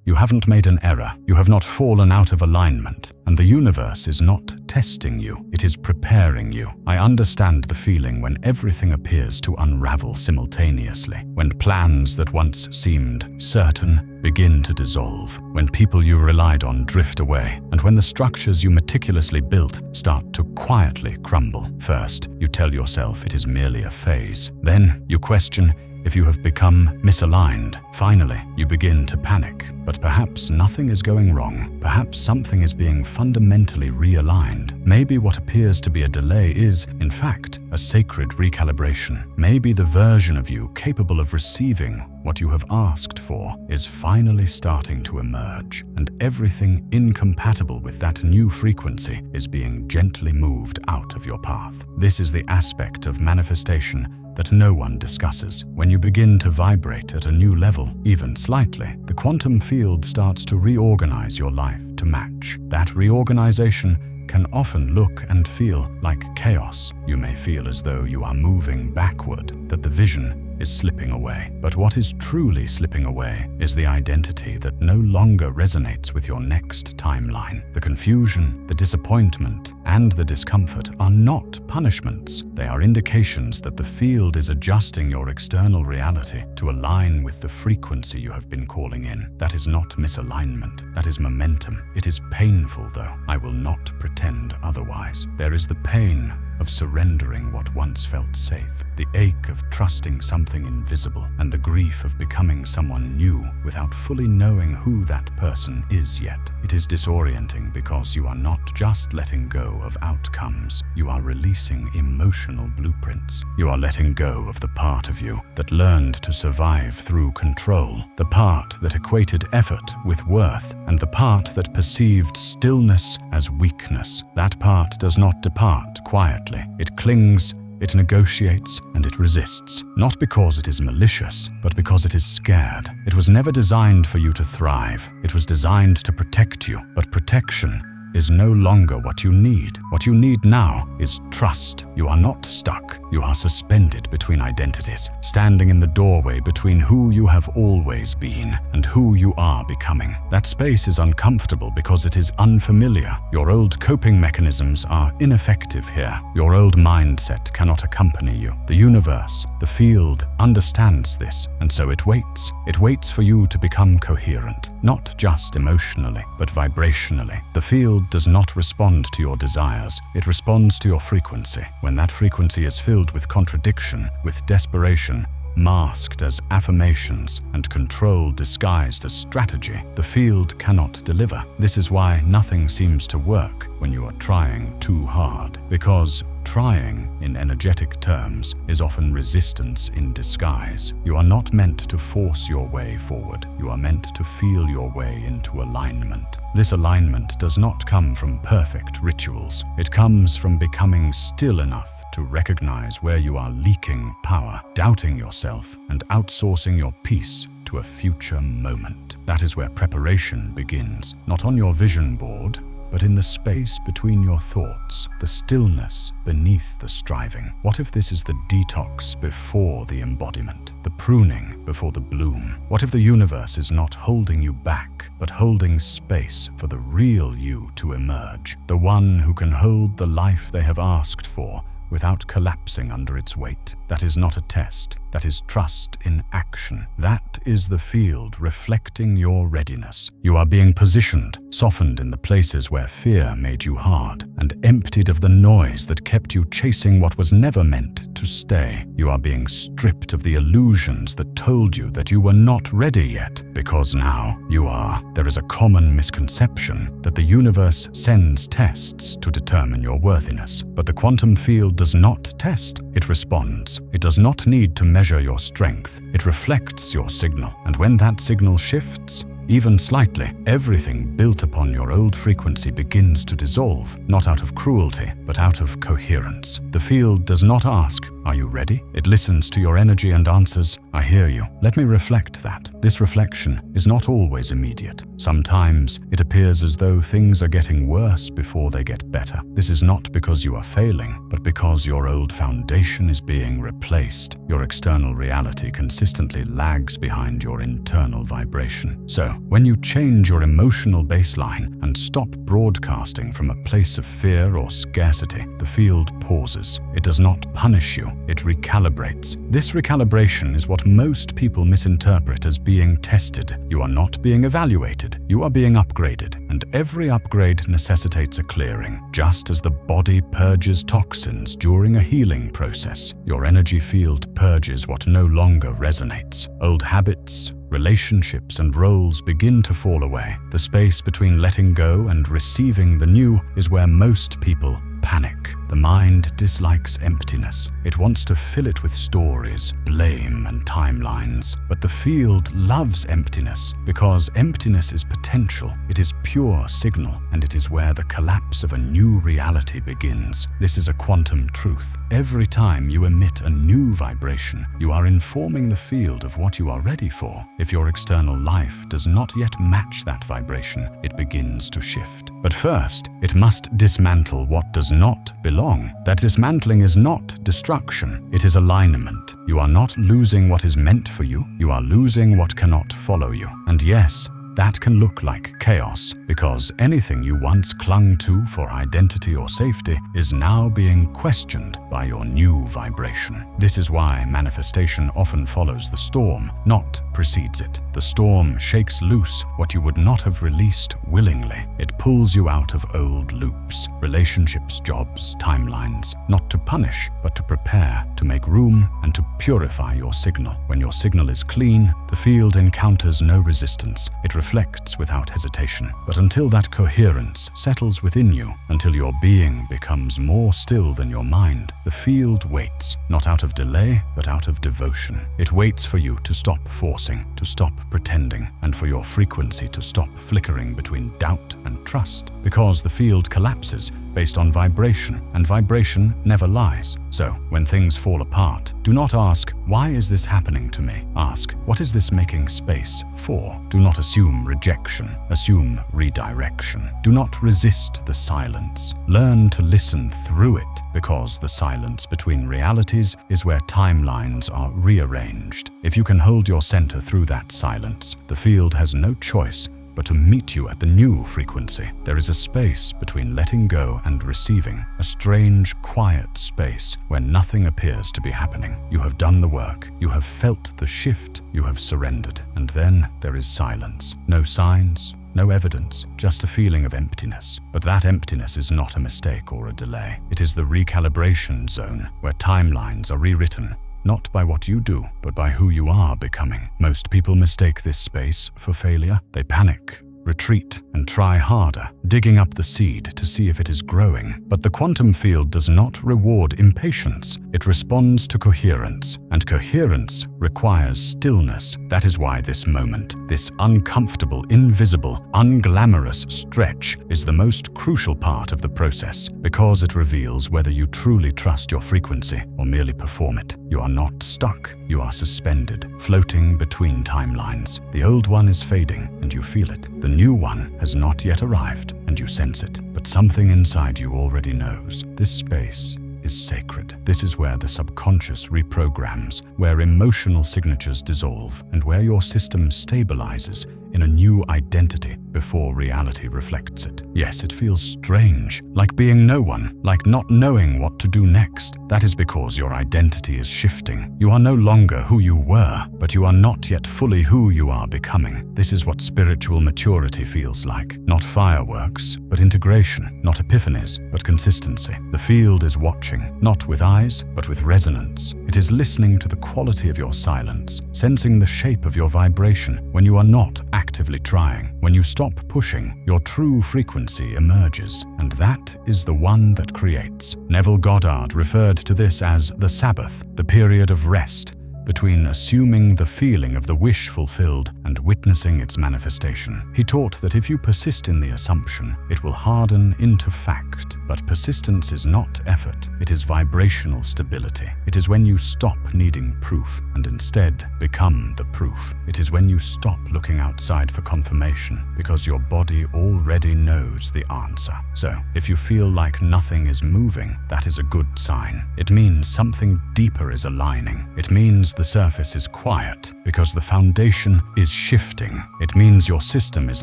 You haven't made an error. You have not fallen out of alignment. And the universe is not testing you. It is preparing you. I understand the feeling when everything appears to unravel simultaneously, when plans that once seemed certain begin to dissolve, when people you relied on drift away, and when the structures you meticulously built start to quietly crumble. First, you tell yourself it is merely a phase. Then, you question if you have become misaligned. Finally, you begin to panic. But perhaps nothing is going wrong. Perhaps something is being fundamentally realigned. Maybe what appears to be a delay is, in fact, a sacred recalibration. Maybe the version of you capable of receiving what you have asked for is finally starting to emerge, and everything incompatible with that new frequency is being gently moved out of your path. This is the aspect of manifestation that no one discusses. When you begin to vibrate at a new level, even slightly, the quantum field starts to reorganize your life to match. That reorganization can often look and feel like chaos. You may feel as though you are moving backward, that the vision is slipping away. But what is truly slipping away is the identity that no longer resonates with your next timeline. The confusion, the disappointment, and the discomfort are not punishments. They are indications that the field is adjusting your external reality to align with the frequency you have been calling in. That is not misalignment. That is momentum. It is painful, though. I will not pretend otherwise. There is the pain of surrendering what once felt safe, the ache of trusting something invisible, and the grief of becoming someone new without fully knowing who that person is yet. It is disorienting because you are not just letting go of outcomes, you are releasing emotional blueprints. You are letting go of the part of you that learned to survive through control, the part that equated effort with worth, and the part that perceived stillness as weakness. That part does not depart quietly. It clings, it negotiates, and it resists. Not because it is malicious, but because it is scared. It was never designed for you to thrive. It was designed to protect you. But protection is no longer what you need. What you need now is trust. You are not stuck. You are suspended between identities, standing in the doorway between who you have always been and who you are becoming. That space is uncomfortable because it is unfamiliar. Your old coping mechanisms are ineffective here. Your old mindset cannot accompany you. The universe, the field, understands this, and so it waits. It waits for you to become coherent, not just emotionally, but vibrationally. The field does not respond to your desires. It responds to your frequency. When that frequency is filled with contradiction, with desperation, masked as affirmations, and control disguised as strategy, the field cannot deliver. This is why nothing seems to work when you are trying too hard, because trying, in energetic terms, is often resistance in disguise. You are not meant to force your way forward. You are meant to feel your way into alignment. This alignment does not come from perfect rituals. It comes from becoming still enough to recognize where you are leaking power, doubting yourself, and outsourcing your peace to a future moment. That is where preparation begins, not on your vision board, but in the space between your thoughts, the stillness beneath the striving. What if this is the detox before the embodiment, the pruning before the bloom? What if the universe is not holding you back, but holding space for the real you to emerge, the one who can hold the life they have asked for without collapsing under its weight? That is not a test. That is trust in action. That is the field reflecting your readiness. You are being positioned, softened in the places where fear made you hard, and emptied of the noise that kept you chasing what was never meant to stay. You are being stripped of the illusions that told you that you were not ready yet, because now you are. There is a common misconception that the universe sends tests to determine your worthiness, but the quantum field does not test, it responds. It does not need to measure your strength, it reflects your signal. And when that signal shifts, even slightly, everything built upon your old frequency begins to dissolve, not out of cruelty, but out of coherence. The field does not ask, "Are you ready?" It listens to your energy and answers, "I hear you." Let me reflect that. This reflection is not always immediate. Sometimes it appears as though things are getting worse before they get better. This is not because you are failing, but because your old foundation is being replaced. Your external reality consistently lags behind your internal vibration. So, when you change your emotional baseline and stop broadcasting from a place of fear or scarcity, the field pauses. It does not punish you, it recalibrates. This recalibration is what most people misinterpret as being tested. You are not being evaluated, you are being upgraded, and every upgrade necessitates a clearing. Just as the body purges toxins during a healing process, your energy field purges what no longer resonates. Old habits, relationships, and roles begin to fall away. The space between letting go and receiving the new is where most people panic. The mind dislikes emptiness. It wants to fill it with stories, blame, and timelines. But the field loves emptiness because emptiness is potential. It is pure signal, and it is where the collapse of a new reality begins. This is a quantum truth. Every time you emit a new vibration, you are informing the field of what you are ready for. If your external life does not yet match that vibration, it begins to shift. But first, it must dismantle what does not belong. That dismantling is not destruction, it is alignment. You are not losing what is meant for you, you are losing what cannot follow you. And yes, that can look like chaos, because anything you once clung to for identity or safety is now being questioned by your new vibration. This is why manifestation often follows the storm, not precedes it. The storm shakes loose what you would not have released willingly. It pulls you out of old loops, relationships, jobs, timelines, not to punish, but to prepare, to make room, and to purify your signal. When your signal is clean, the field encounters no resistance. It reflects without hesitation. But until that coherence settles within you, until your being becomes more still than your mind, the field waits, not out of delay, but out of devotion. It waits for you to stop forcing, to stop pretending, and for your frequency to stop flickering between doubt and trust. Because the field collapses based on vibration, and vibration never lies. So, when things fall apart, do not ask, why is this happening to me? Ask, what is this making space for? Do not assume rejection, assume redirection. Do not resist the silence. Learn to listen through it, because the silence between realities is where timelines are rearranged. If you can hold your center through that silence, the field has no choice but to meet you at the new frequency. There is a space between letting go and receiving, a strange, quiet space where nothing appears to be happening. You have done the work, you have felt the shift, you have surrendered, and then there is silence. No signs, no evidence, just a feeling of emptiness. But that emptiness is not a mistake or a delay. It is the recalibration zone where timelines are rewritten, not by what you do, but by who you are becoming. Most people mistake this space for failure. They panic, retreat, and try harder, digging up the seed to see if it is growing. But the quantum field does not reward impatience. It responds to coherence, and coherence requires stillness. That is why this moment, this uncomfortable, invisible, unglamorous stretch is the most crucial part of the process, because it reveals whether you truly trust your frequency or merely perform it. You are not stuck, you are suspended, floating between timelines. The old one is fading, and you feel it. The new one has not yet arrived, and you sense it. But something inside you already knows. This space is sacred. This is where the subconscious reprograms, where emotional signatures dissolve, and where your system stabilizes in a new identity before reality reflects it. Yes, it feels strange, like being no one, like not knowing what to do next. That is because your identity is shifting. You are no longer who you were, but you are not yet fully who you are becoming. This is what spiritual maturity feels like. Not fireworks, but integration. Not epiphanies, but consistency. The field is watching, not with eyes, but with resonance. It is listening to the quality of your silence, sensing the shape of your vibration when you are not actively trying. When you stop pushing, your true frequency emerges, and that is the one that creates. Neville Goddard referred to this as the Sabbath, the period of rest between assuming the feeling of the wish fulfilled and witnessing its manifestation. He taught that if you persist in the assumption, it will harden into fact. But persistence is not effort, it is vibrational stability. It is when you stop needing proof and instead become the proof. It is when you stop looking outside for confirmation, because your body already knows the answer. So, if you feel like nothing is moving, that is a good sign. It means something deeper is aligning. It means the surface is quiet, Because the foundation is shifting. It means your system is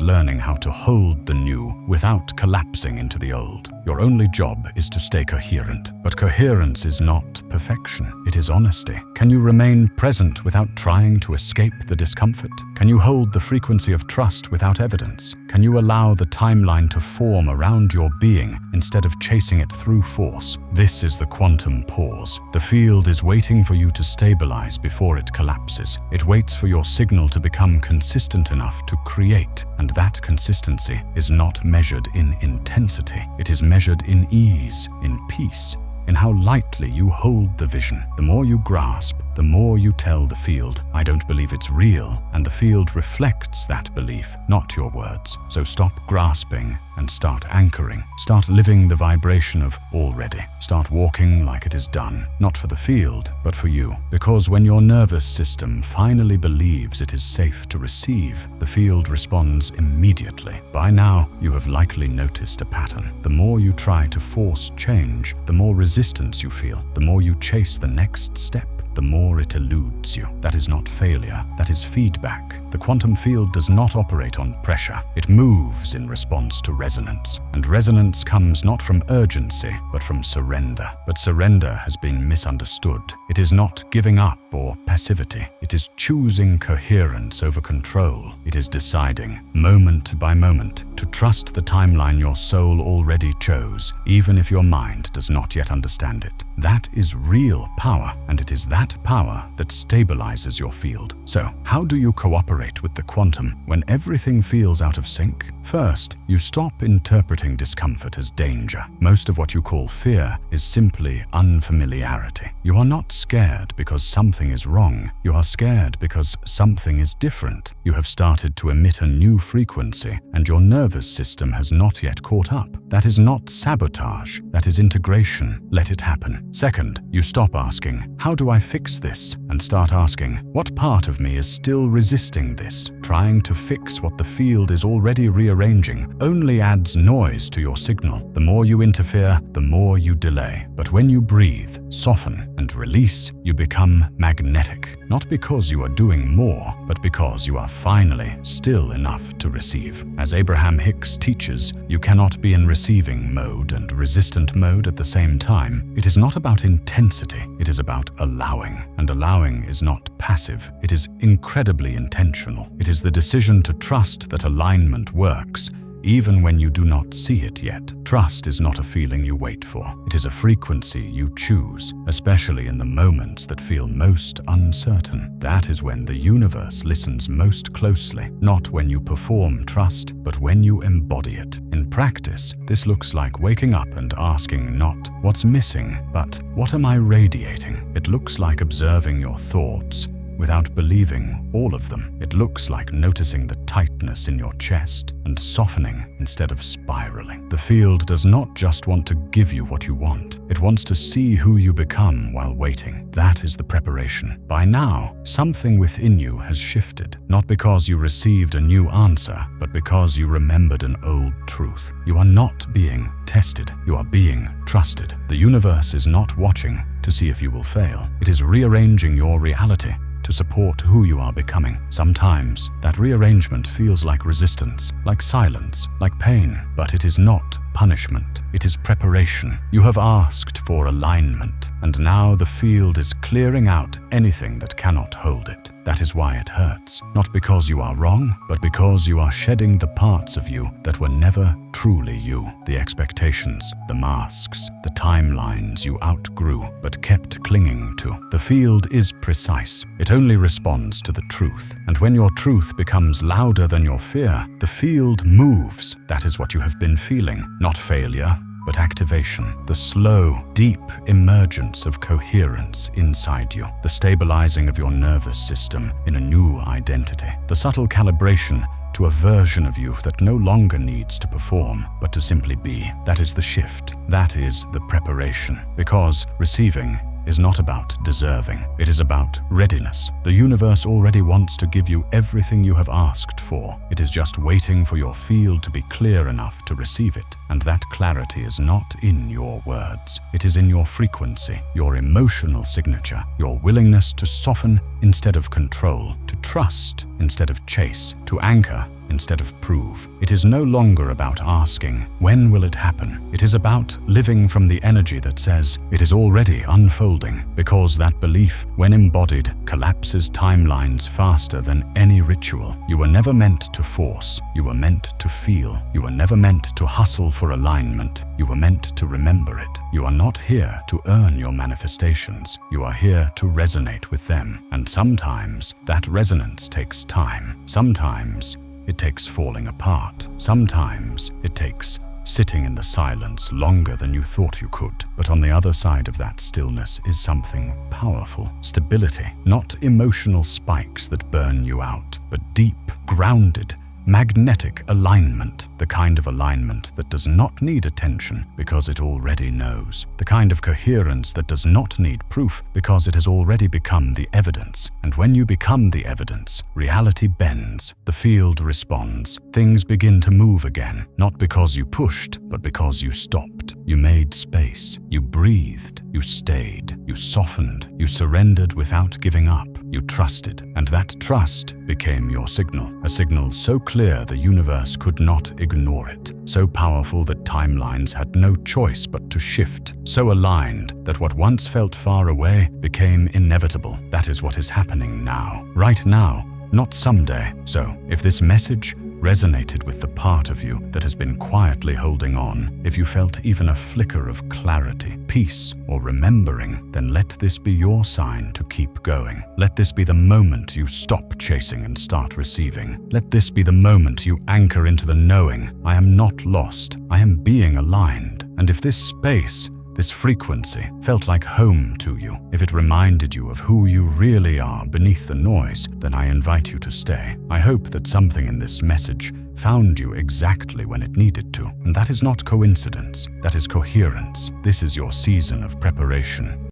learning how to hold the new without collapsing into the old. Your only job is to stay coherent. But coherence is not perfection. It is honesty. Can you remain present without trying to escape the discomfort? Can you hold the frequency of trust without evidence? Can you allow the timeline to form around your being instead of chasing it through force? This is the quantum pause. The field is waiting for you to stabilize before it collapses. It waits for your signal to become consistent enough to create, and that consistency is not measured in intensity. It is measured in ease, in peace, in how lightly you hold the vision. The more you grasp, the more you tell the field, I don't believe it's real, and the field reflects that belief, not your words. So stop grasping and start anchoring. Start living the vibration of already. Start walking like it is done, not for the field, but for you. Because when your nervous system finally believes it is safe to receive, the field responds immediately. By now, you have likely noticed a pattern. The more you try to force change, the more resistance you feel. The more you chase the next step, the more it eludes you. That is not failure, that is feedback. The quantum field does not operate on pressure. It moves in response to resonance. And resonance comes not from urgency, but from surrender. But surrender has been misunderstood. It is not giving up or passivity. It is choosing coherence over control. It is deciding, moment by moment, to trust the timeline your soul already chose, even if your mind does not yet understand it. That is real power, and it is that power that stabilizes your field. So, how do you cooperate with the quantum when everything feels out of sync? First, you stop interpreting discomfort as danger. Most of what you call fear is simply unfamiliarity. You are not scared because something is wrong. You are scared because something is different. You have started to emit a new frequency, and your nervous system has not yet caught up. That is not sabotage. That is integration. Let it happen. Second, you stop asking, how do I fix this? And start asking, what part of me is still resisting this? Trying to fix what the field is already rearranging only adds noise to your signal. The more you interfere, the more you delay. But when you breathe, soften, and release, you become magnetic. Not because you are doing more, but because you are finally still enough to receive. As Abraham Hicks teaches, you cannot be in receiving mode and resistant mode at the same time. It is not about intensity, it is about allowing. And allowing is not passive, it is incredibly intentional. It is the decision to trust that alignment works, even when you do not see it yet. Trust is not a feeling you wait for. It is a frequency you choose, especially in the moments that feel most uncertain. That is when the universe listens most closely, not when you perform trust, but when you embody it. In practice, this looks like waking up and asking not what's missing, but what am I radiating? It looks like observing your thoughts without believing all of them. It looks like noticing the tightness in your chest and softening instead of spiraling. The field does not just want to give you what you want. It wants to see who you become while waiting. That is the preparation. By now, something within you has shifted, not because you received a new answer, but because you remembered an old truth. You are not being tested. You are being trusted. The universe is not watching to see if you will fail. It is rearranging your reality to support who you are becoming. Sometimes that rearrangement feels like resistance, like silence, like pain, but it is not punishment. It is preparation. You have asked for alignment, and now the field is clearing out anything that cannot hold it. That is why it hurts. Not because you are wrong, but because you are shedding the parts of you that were never truly you. The expectations, the masks, the timelines you outgrew but kept clinging to. The field is precise. It only responds to the truth. And when your truth becomes louder than your fear, the field moves. That is what you have been feeling. Not failure, but activation. The slow, deep emergence of coherence inside you. The stabilizing of your nervous system in a new identity. The subtle calibration to a version of you that no longer needs to perform, but to simply be. That is the shift. That is the preparation. Because receiving is not about deserving. It is about readiness. The universe already wants to give you everything you have asked for. It is just waiting for your field to be clear enough to receive it. And that clarity is not in your words. It is in your frequency, your emotional signature, your willingness to soften instead of control, to trust instead of chase, to anchor instead of prove. It is no longer about asking, when will it happen? It is about living from the energy that says, it is already unfolding, because that belief, when embodied, collapses timelines faster than any ritual. You were never meant to force. You were meant to feel. You were never meant to hustle for alignment. You were meant to remember it. You are not here to earn your manifestations. You are here to resonate with them. And sometimes that resonance takes time. Sometimes it takes falling apart. Sometimes it takes sitting in the silence longer than you thought you could. But on the other side of that stillness is something powerful. Stability. Not emotional spikes that burn you out, but deep, grounded, magnetic alignment. The kind of alignment that does not need attention because it already knows. The kind of coherence that does not need proof because it has already become the evidence. And when you become the evidence, reality bends, the field responds, things begin to move again, not because you pushed, but because you stopped. You made space, you breathed, you stayed, you softened, you surrendered without giving up, you trusted, and that trust became your signal, a signal so clear the universe could not ignore it, so powerful that timelines had no choice but to shift, so aligned that what once felt far away became inevitable. That is what is happening now, right now, not someday. So, if this message resonated with the part of you that has been quietly holding on, if you felt even a flicker of clarity, peace, or remembering, then let this be your sign to keep going. Let this be the moment you stop chasing and start receiving. Let this be the moment you anchor into the knowing, I am not lost, I am being aligned. And if this space, this frequency, felt like home to you, if it reminded you of who you really are beneath the noise, then I invite you to stay. I hope that something in this message found you exactly when it needed to. And that is not coincidence, that is coherence. This is your season of preparation.